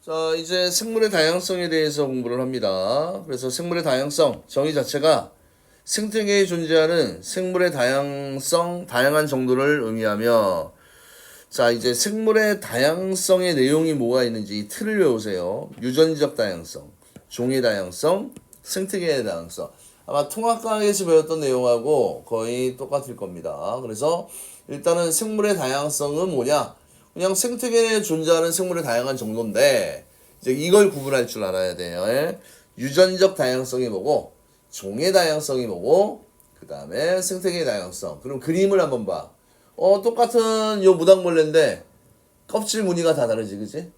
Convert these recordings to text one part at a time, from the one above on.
자, 이제 생물의 다양성에 대해서 공부를 합니다. 그래서 생물의 다양성 정의 자체가 생태계에 존재하는 생물의 다양성, 다양한 정도를 의미하며, 자, 이제 생물의 다양성의 내용이 뭐가 있는지 이 틀을 외우세요. 유전적 다양성, 종의 다양성, 생태계의 다양성. 아마 통합과학에서 배웠던 내용하고 거의 똑같을 겁니다. 그래서 일단은 생물의 다양성은 뭐냐? 그냥 생태계에 존재하는 생물의 다양한 정도인데, 이제 이걸 구분할 줄 알아야 돼요. 예? 유전적 다양성이 뭐고, 종의 다양성이 뭐고, 그 다음에 생태계의 다양성. 그럼 그림을 한번 봐. 똑같은 요 무당벌레인데 껍질 무늬가 다 다르지, 그지?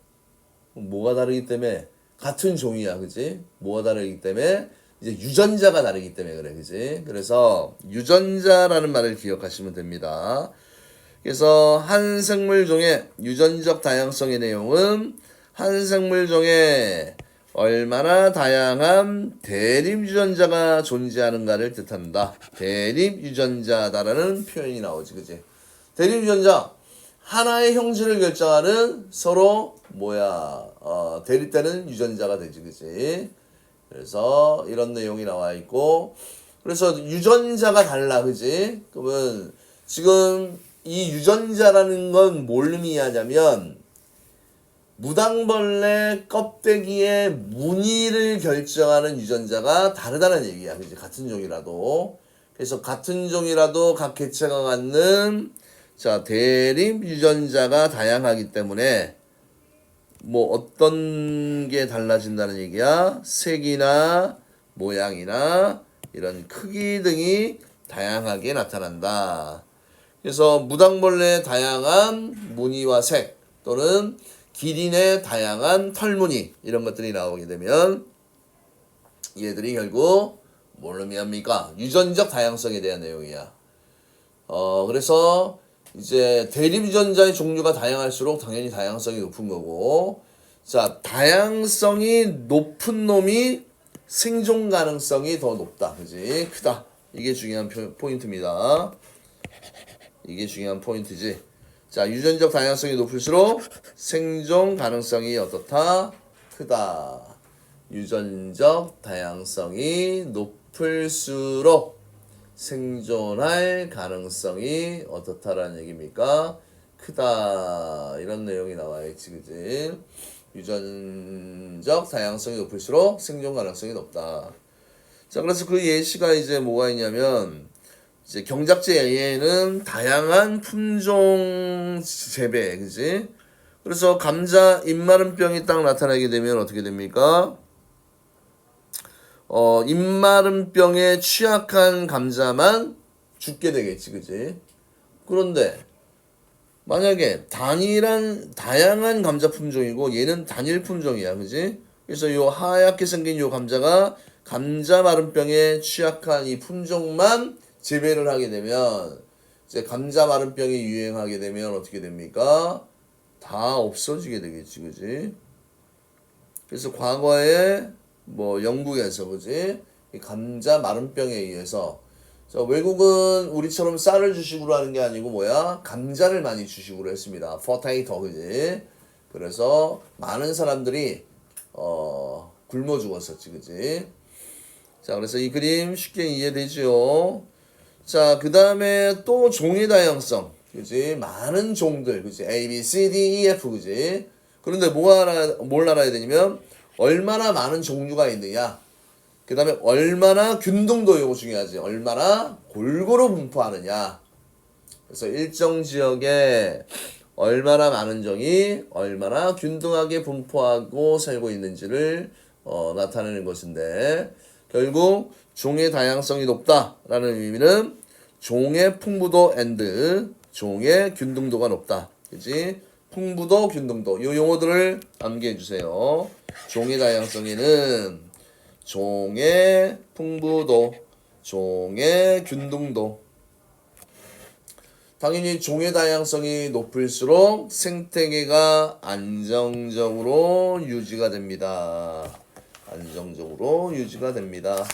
뭐가 다르기 때문에 같은 종이야, 그지? 뭐가 다르기 때문에 이제 유전자가 다르기 때문에 그래, 그지? 그래서 유전자라는 말을 기억하시면 됩니다. 그래서 한 생물종의 유전적 다양성의 내용은 한 생물종에 얼마나 다양한 대립 유전자가 존재하는가를 뜻한다. 대립 유전자다라는 표현이 나오지, 그지? 대립 유전자 하나의 형질을 결정하는 서로 대립되는 유전자가 되지, 그지? 그래서 이런 내용이 나와 있고, 그래서 유전자가 달라, 그지? 그러면 지금 이 유전자라는 건 뭘 의미하냐면 무당벌레 껍데기의 무늬를 결정하는 유전자가 다르다는 얘기야, 그지? 같은 종이라도. 그래서 같은 종이라도 각 개체가 갖는 대립 유전자가 다양하기 때문에 뭐 어떤 게 달라진다는 얘기야? 색이나 모양이나 이런 크기 등이 다양하게 나타난다. 그래서 무당벌레의 다양한 무늬와 색 또는 기린의 다양한 털무늬 이런 것들이 나오게 되면 얘들이 결국 뭘 의미합니까? 유전적 다양성에 대한 내용이야. 그래서 이제 대립 유전자의 종류가 다양할수록 당연히 다양성이 높은 거고, 자, 다양성이 높은 놈이 생존 가능성이 더 높다, 그지? 크다. 이게 중요한 포인트입니다. 이게 중요한 포인트지. 자, 유전적 다양성이 높을수록 생존 가능성이 어떻다? 크다. 유전적 다양성이 높을수록 생존할 가능성이 어떻다라는 얘기입니까? 크다. 이런 내용이 나와 있지, 그지? 유전적 다양성이 높을수록 생존 가능성이 높다. 자, 그래서 그 예시가 이제 뭐가 있냐면, 이제 경작지 A에는 다양한 품종 재배, 그지? 그래서 감자 입마름병이 딱 나타나게 되면 어떻게 됩니까? 입마름병에 취약한 감자만 죽게 되겠지, 그지? 그런데 만약에 다양한 감자 품종이고 얘는 단일 품종이야, 그지? 그래서 요 하얗게 생긴 요 감자가 감자 마름병에 취약한 이 품종만 재배를 하게 되면 이제 감자 마름병이 유행하게 되면 어떻게 됩니까? 다 없어지게 되겠지, 그지? 그래서 과거에 영국에서, 그지? 이 감자 마름병에 의해서 외국은 우리처럼 쌀을 주식으로 하는 게 아니고 감자를 많이 주식으로 했습니다. 포테이토, 그지? 그래서 많은 사람들이 굶어 죽었었지, 그지? 자, 그래서 이 그림 쉽게 이해되죠? 자, 그 다음에 또 종의 다양성, 그지? 많은 종들, 그지? A, B, C, D, E, F, 그지? 그런데 뭘 알아야 되냐면 얼마나 많은 종류가 있느냐, 그 다음에 얼마나 균등도, 이거 중요하지. 얼마나 골고루 분포하느냐. 그래서 일정 지역에 얼마나 많은 종이 얼마나 균등하게 분포하고 살고 있는지를 나타내는 것인데, 결국 종의 다양성이 높다라는 의미는 종의 풍부도 and 종의 균등도가 높다, 그지? 풍부도, 균등도, 이 용어들을 암기해 주세요. 종의 다양성에는 종의 풍부도, 종의 균등도. 당연히 종의 다양성이 높을수록 생태계가 안정적으로 유지가 됩니다. 안정적으로 유지가 됩니다.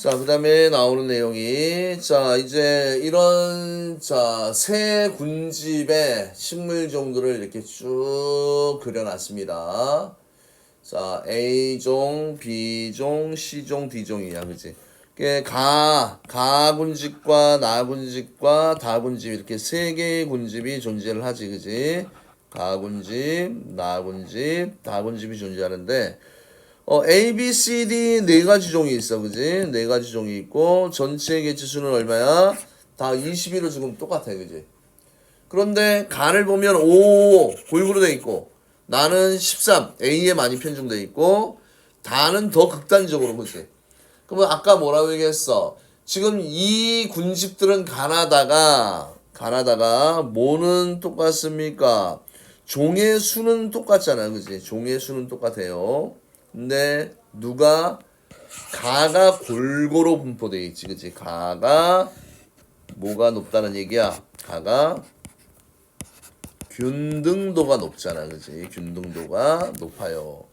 자, 그 다음에 나오는 내용이, 자, 이제 이런, 자, 세 군집의 식물 종들을 이렇게 쭉 그려놨습니다. 자, A종, B종, C종, D종이야, 그치? 가 군집과 나 군집과 다 군집, 이렇게 세 개의 군집이 존재를 하지, 그치? 가 군집, 나 군집, 다 군집이 존재하는데, A, B, C, D 네 가지 종이 있어, 그지? 네 가지 종이 있고 전체 개체수는 얼마야? 다 21로 지금 똑같아, 그지? 그런데 간을 보면 5 골고루 돼 있고 나는 13 A에 많이 편중돼 있고 다는 더 극단적으로, 그지? 그러면 아까 뭐라고 얘기했어? 지금 이 군집들은 가나다가 뭐는 똑같습니까? 종의 수는 똑같잖아, 그지? 종의 수는 똑같아요. 근데 누가 가가 골고루 분포되어 있지, 그치? 가가 뭐가 높다는 얘기야? 가가 균등도가 높잖아, 그치? 균등도가 높아요.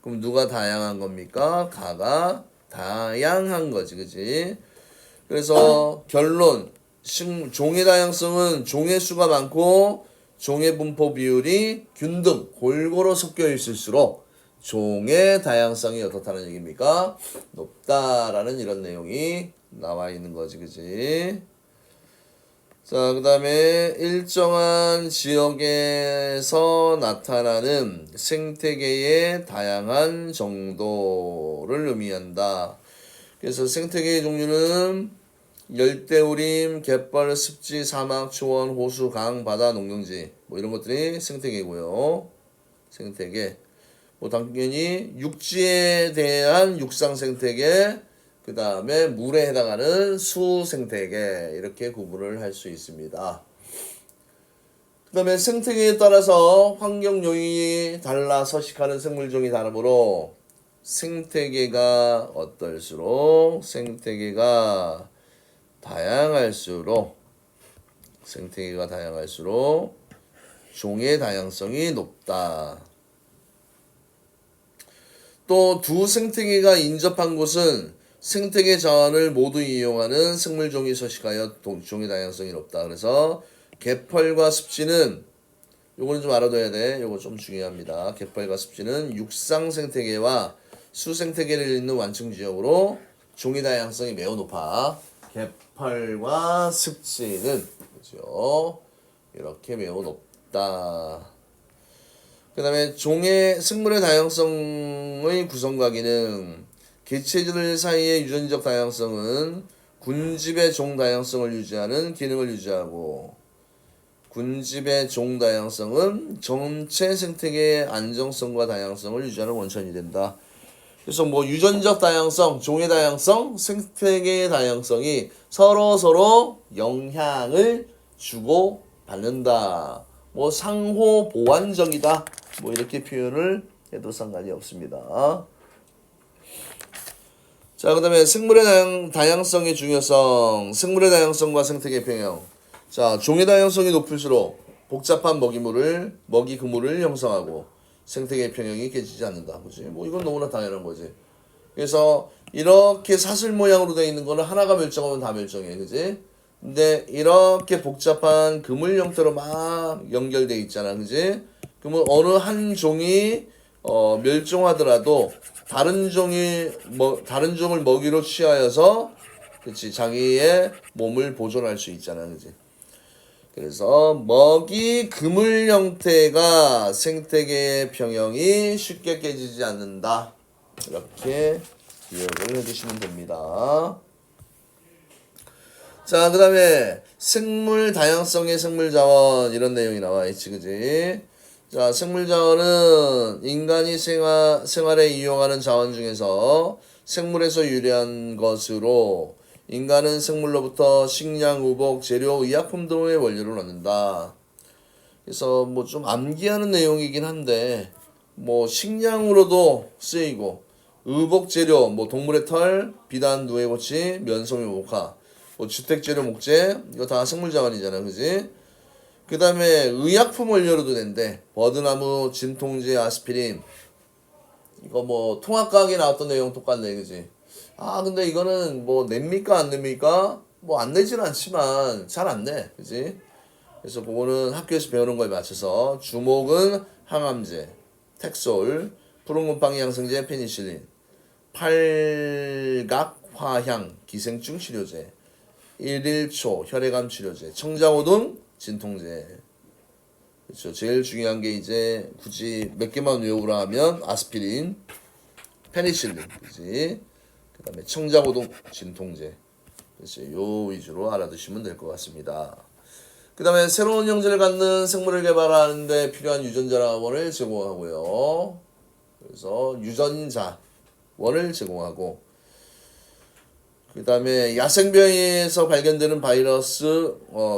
그럼 누가 다양한 겁니까? 가가 다양한 거지, 그치? 그래서 결론, 종의 다양성은 종의 수가 많고 종의 분포 비율이 균등, 골고루 섞여 있을수록 종의 다양성이 어떻다는 얘기입니까? 높다라는 이런 내용이 나와 있는 거지, 그지? 자, 그 다음에 일정한 지역에서 나타나는 생태계의 다양한 정도를 의미한다. 그래서 생태계의 종류는 열대우림, 갯벌, 습지, 사막, 초원, 호수, 강, 바다, 농경지 뭐 이런 것들이 생태계고요. 생태계. 뭐 당연히 육지에 대한 육상 생태계, 그 다음에 물에 해당하는 수 생태계 이렇게 구분을 할 수 있습니다. 그 다음에 생태계에 따라서 환경 요인이 달라 서식하는 생물종이 다르므로 생태계가 다양할수록 종의 다양성이 높다. 또 두 생태계가 인접한 곳은 생태계 자원을 모두 이용하는 생물종이 서식하여 종의 다양성이 높다. 그래서 갯벌과 습지는 요거는 좀 알아둬야 돼. 요거 좀 중요합니다. 갯벌과 습지는 육상 생태계와 수 생태계를 잇는 완충 지역으로 종의 다양성이 매우 높아. 갯벌과 습지는 그죠? 이렇게 매우 높다. 그 다음에 생물의 다양성의 구성과 기능, 개체들 사이의 유전적 다양성은 군집의 종 다양성을 유지하는 기능을 유지하고, 군집의 종 다양성은 전체 생태계의 안정성과 다양성을 유지하는 원천이 된다. 그래서 뭐 유전적 다양성, 종의 다양성, 생태계의 다양성이 서로 영향을 주고 받는다. 뭐 상호 보완적이다. 뭐 이렇게 표현을 해도 상관이 없습니다. 자, 그 다음에 생물의 다양성의 중요성, 생물의 다양성과 생태계 평형. 자, 종의 다양성이 높을수록 복잡한 먹이 그물을 형성하고 생태계 평형이 깨지지 않는다. 그지? 뭐 이건 너무나 당연한 거지. 그래서 이렇게 사슬 모양으로 되어 있는 거는 하나가 멸종하면 다 멸종해. 그지? 근데 이렇게 복잡한 그물 형태로 막 연결돼 있잖아, 그지? 그러면 어느 한 종이 멸종하더라도 다른 종을 먹이로 취하여서, 그치, 자기의 몸을 보존할 수 있잖아, 그지? 그래서 먹이 그물 형태가 생태계의 평형이 쉽게 깨지지 않는다. 이렇게 기억을 해주시면 됩니다. 자, 그 다음에 생물 다양성의 생물자원 이런 내용이 나와 있지, 그지? 자, 생물자원은 인간이 생활에 이용하는 자원 중에서 생물에서 유래한 것으로 인간은 생물로부터 식량, 의복, 재료, 의약품 등의 원료를 얻는다. 그래서 뭐 좀 암기하는 내용이긴 한데 뭐 식량으로도 쓰이고 의복 재료, 뭐 동물의 털, 비단, 누에고치, 면소미, 모카, 뭐 주택재료, 목재 이거 다 생물자원이잖아, 그지? 그 다음에 의약품 원료로도 된대. 버드나무, 진통제, 아스피린 이거 뭐 통합과학에 나왔던 내용 똑같네, 그지? 아 근데 이거는 뭐 냅니까 안 냅니까? 뭐 안 내지는 않지만 잘 안 내, 그지? 그래서 그거는 학교에서 배우는 거에 맞춰서 주목은 항암제, 텍솔, 푸른곰팡이 양성제, 페니실린, 팔각 화향 기생충 치료제, 일일초 혈액암 치료제, 청자호동 진통제. 그렇죠. 제일 중요한 게 이제 굳이 몇 개만 외우라 하면 아스피린, 페니실린, 그지? 그다음에 청자고동 진통제. 그렇죠. 요 위주로 알아두시면 될 것 같습니다. 그다음에 새로운 형질을 갖는 생물을 개발하는데 필요한 유전자원을 제공하고요. 그래서 유전자원을 제공하고 그다음에 야생벼에서 발견되는 바이러스,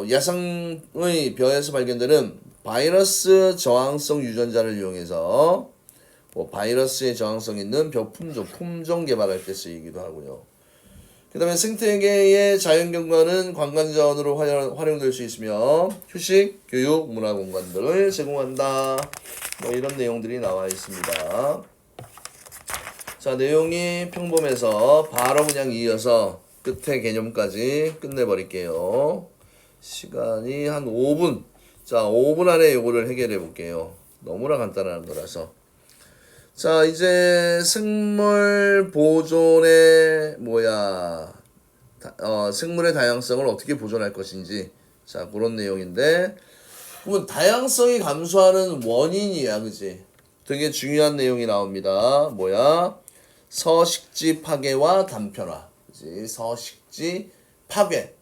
야생의 벼에서 발견되는 바이러스 저항성 유전자를 이용해서 뭐 바이러스에 저항성 있는 벼 품종 개발할 때 쓰이기도 하고요. 그 다음에 생태계의 자연경관은 관광자원으로 활용될 수 있으며 휴식, 교육, 문화공간들을 제공한다. 뭐 이런 내용들이 나와 있습니다. 자, 내용이 평범해서 바로 그냥 이어서 끝에 개념까지 끝내버릴게요. 시간이 한 5분. 자, 5분 안에 이거를 해결해 볼게요. 너무나 간단한 거라서. 자, 이제 생물 보존의 생물의 다양성을 어떻게 보존할 것인지. 자, 그런 내용인데. 그러면 다양성이 감소하는 원인이야, 그지? 되게 중요한 내용이 나옵니다. 서식지 파괴와 단편화. 그지? 서식지 파괴.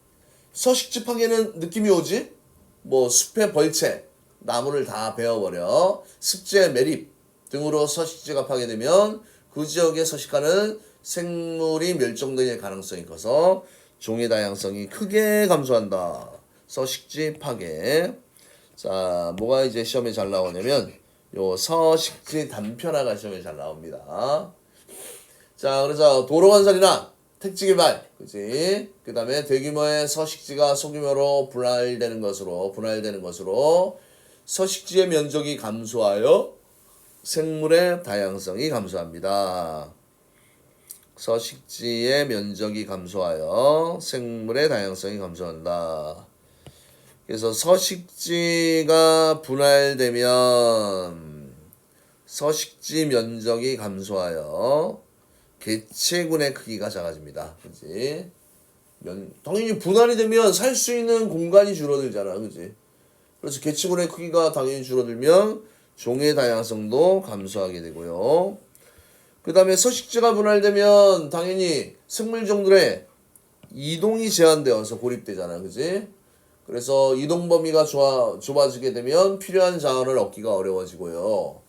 서식지 파괴는 느낌이 오지? 뭐 숲의 벌채, 나무를 다 베어버려 습지의 매립 등으로 서식지가 파괴되면 그 지역에 서식하는 생물이 멸종될 가능성이 커서 종의 다양성이 크게 감소한다. 서식지 파괴. 자, 뭐가 이제 시험에 잘 나오냐면 요 서식지 단편화가 시험에 잘 나옵니다. 자, 그래서 도로 건설이나 택지 개발, 그지? 그 다음에 대규모의 서식지가 소규모로 분할되는 것으로 서식지의 면적이 감소하여 생물의 다양성이 감소합니다. 서식지의 면적이 감소하여 생물의 다양성이 감소한다. 그래서 서식지가 분할되면 서식지 면적이 감소하여 개체군의 크기가 작아집니다. 그지? 당연히 분할이 되면 살 수 있는 공간이 줄어들잖아. 그지? 그래서 개체군의 크기가 당연히 줄어들면 종의 다양성도 감소하게 되고요. 그 다음에 서식지가 분할되면 당연히 생물종들의 이동이 제한되어서 고립되잖아. 그지? 그래서 이동 범위가 좁아지게 되면 필요한 자원을 얻기가 어려워지고요.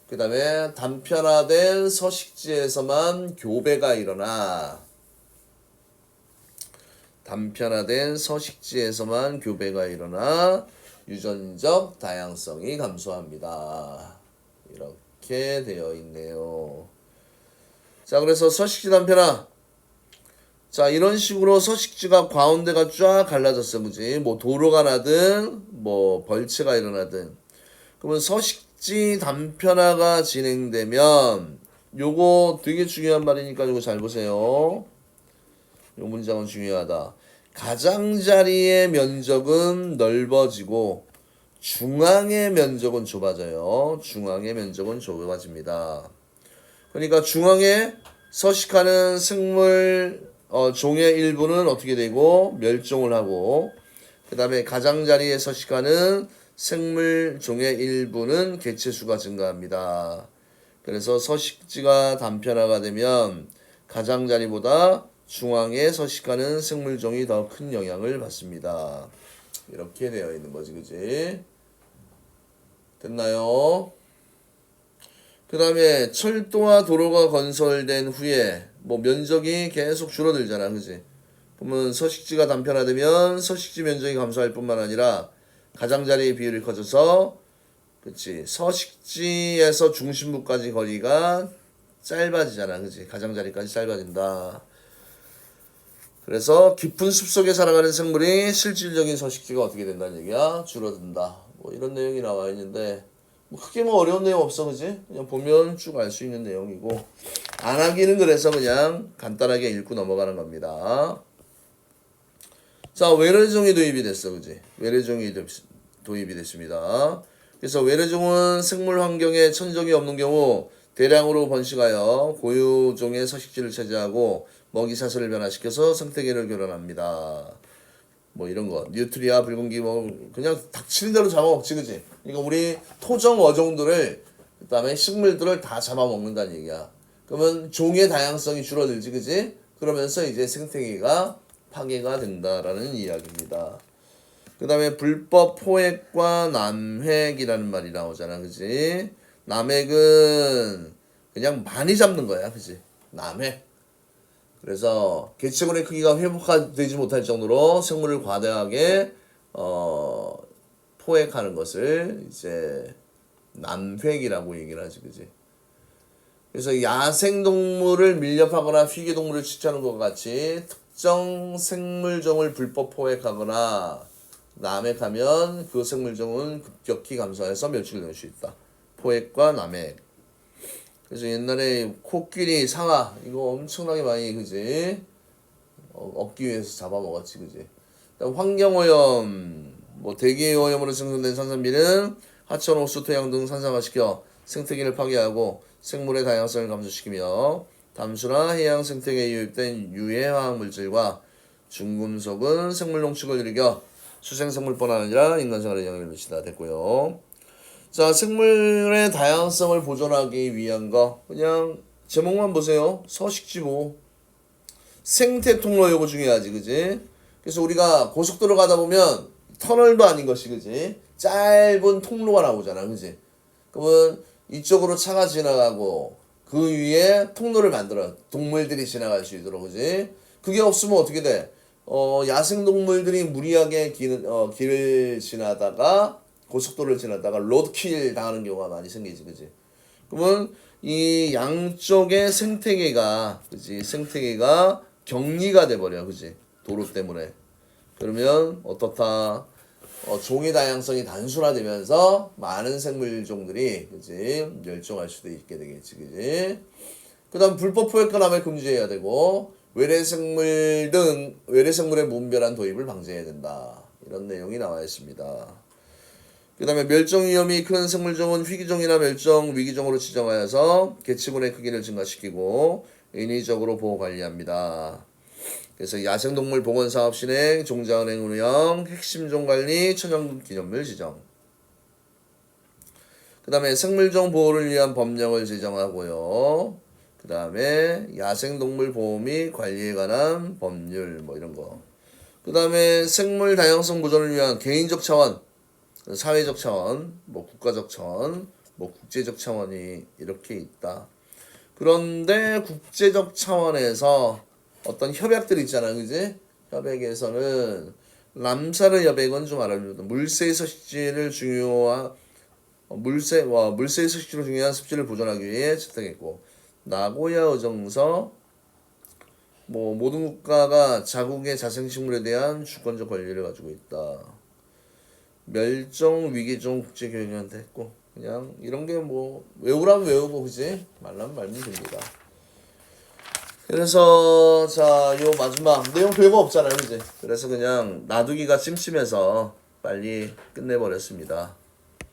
그 다음에 단편화된 서식지에서만 교배가 일어나 유전적 다양성이 감소합니다. 이렇게 되어 있네요. 자, 그래서 서식지 단편화. 자, 이런 식으로 서식지가 가운데가 쫙 갈라졌어. 그지? 뭐 도로가 나든 뭐 벌채가 일어나든. 그러면 서식지 단편화가 진행되면 요거 되게 중요한 말이니까 요거 잘 보세요. 요 문장은 중요하다. 가장자리의 면적은 넓어지고 중앙의 면적은 좁아져요. 중앙의 면적은 좁아집니다. 그러니까 중앙에 서식하는 생물 종의 일부는 어떻게 되고 멸종을 하고 그 다음에 가장자리에 서식하는 생물 종의 일부는 개체수가 증가합니다. 그래서 서식지가 단편화가 되면 가장자리보다 중앙에 서식하는 생물종이 더 큰 영향을 받습니다. 이렇게 되어 있는 거지, 그지? 됐나요? 그 다음에 철도와 도로가 건설된 후에 뭐 면적이 계속 줄어들잖아, 그지? 그러면 서식지가 단편화되면 서식지 면적이 감소할 뿐만 아니라 가장자리의 비율이 커져서 그치 서식지에서 중심부까지 거리가 짧아지잖아, 그치? 가장자리까지 짧아진다. 그래서 깊은 숲속에 살아가는 생물이 실질적인 서식지가 어떻게 된다는 얘기야? 줄어든다. 뭐 이런 내용이 나와 있는데 뭐 크게 뭐 어려운 내용 없어, 그지? 그냥 보면 쭉 알 수 있는 내용이고 안 하기는 그래서 그냥 간단하게 읽고 넘어가는 겁니다. 자, 외래종이 도입이 됐어, 그지? 외래종이 도입이 됐습니다. 그래서 외래종은 생물 환경에 천적이 없는 경우 대량으로 번식하여 고유종의 서식지를 차지하고 먹이 사슬을 변화시켜서 생태계를 교란합니다. 뭐 이런 거 뉴트리아 붉은기 뭐 그냥 닥치는 대로 잡아먹지, 그지? 그러니까 우리 토종 어종들을 그다음에 식물들을 다 잡아먹는다는 얘기야. 그러면 종의 다양성이 줄어들지, 그지? 그러면서 이제 생태계가 파괴가 된다라는 이야기입니다. 그 다음에 불법 포획과 남획이라는 말이 나오잖아, 그지? 남획은 그냥 많이 잡는 거야, 그지? 남획. 그래서 개체군의 크기가 회복되지 못할 정도로 생물을 과다하게 포획하는 것을 이제 남획이라고 얘기를 하지, 그지? 그래서 야생동물을 밀렵하거나 희귀동물을 취취하는 것과 같이 특정 생물종을 불법 포획하거나 남획하면 그 생물종은 급격히 감소해서 멸종될 수 있다. 포획과 남획. 그래서 옛날에 코끼리, 상아 이거 엄청나게 많이, 그지? 얻기 위해서 잡아먹었지, 그지? 환경오염, 뭐 대기오염으로 생성된 산산비는 하천, 호수, 토양 등 산성화시켜 생태계를 파괴하고 생물의 다양성을 감소시키며 담수나 해양 생태계에 유입된 유해 화학 물질과 중금속은 생물 농축을 일으켜 수생생물뿐 아니라 인간 생활에 영향을 미치다 됐고요. 자, 생물의 다양성을 보존하기 위한 거 그냥 제목만 보세요. 서식지 보호. 생태 통로 이거 중요하지, 그지? 그래서 우리가 고속도로 가다 보면 터널도 아닌 것이, 그지? 짧은 통로가 나오잖아, 그지? 그러면 이쪽으로 차가 지나가고 그 위에 통로를 만들어 동물들이 지나갈 수 있도록, 그지? 그게 없으면 어떻게 돼? 야생 동물들이 무리하게 길을 지나다가 고속도로를 지나다가 로드킬 당하는 경우가 많이 생기지, 그지? 그러면 이 양쪽의 생태계가, 그지? 생태계가 격리가 돼버려, 그지? 도로 때문에. 그러면 어떻다? 종의 다양성이 단순화되면서 많은 생물종들이, 그지? 멸종할 수도 있게 되겠지, 그지? 그 다음 불법 포획과 남획 금지해야 되고 외래생물의 무분별한 도입을 방지해야 된다. 이런 내용이 나와 있습니다. 그 다음에 멸종 위험이 큰 생물종은 희귀종이나 멸종 위기종으로 지정하여서 개체군의 크기를 증가시키고 인위적으로 보호 관리합니다. 그래서 야생동물 보건사업 실행, 종자은행 운영, 핵심종 관리, 천연국 기념물 지정. 그 다음에 생물종 보호를 위한 법령을 제정하고요. 그 다음에 야생동물 보호 및 관리에 관한 법률 뭐 이런 거. 그 다음에 생물 다양성 보존을 위한 개인적 차원, 사회적 차원, 뭐 국가적 차원, 뭐 국제적 차원이 이렇게 있다. 그런데 국제적 차원에서 어떤 협약들 있잖아, 그지? 협약에서는 람사르 협약은 좀 알아줍니다. 물새의 서식지를 중요한 물새의 서식지로 중요한 습지를 보존하기 위해 채택했고, 나고야 의정서 뭐 모든 국가가 자국의 자생식물에 대한 주권적 권리를 가지고 있다. 멸종 위기종 국제교육위원회 했고, 그냥 이런 게 뭐 외우라면 외우고, 그지? 말라면 말면 됩니다. 그래서 자, 요 마지막 내용 별거 없잖아요, 그지? 그래서 그냥 놔두기가 찜찜해서 빨리 끝내버렸습니다.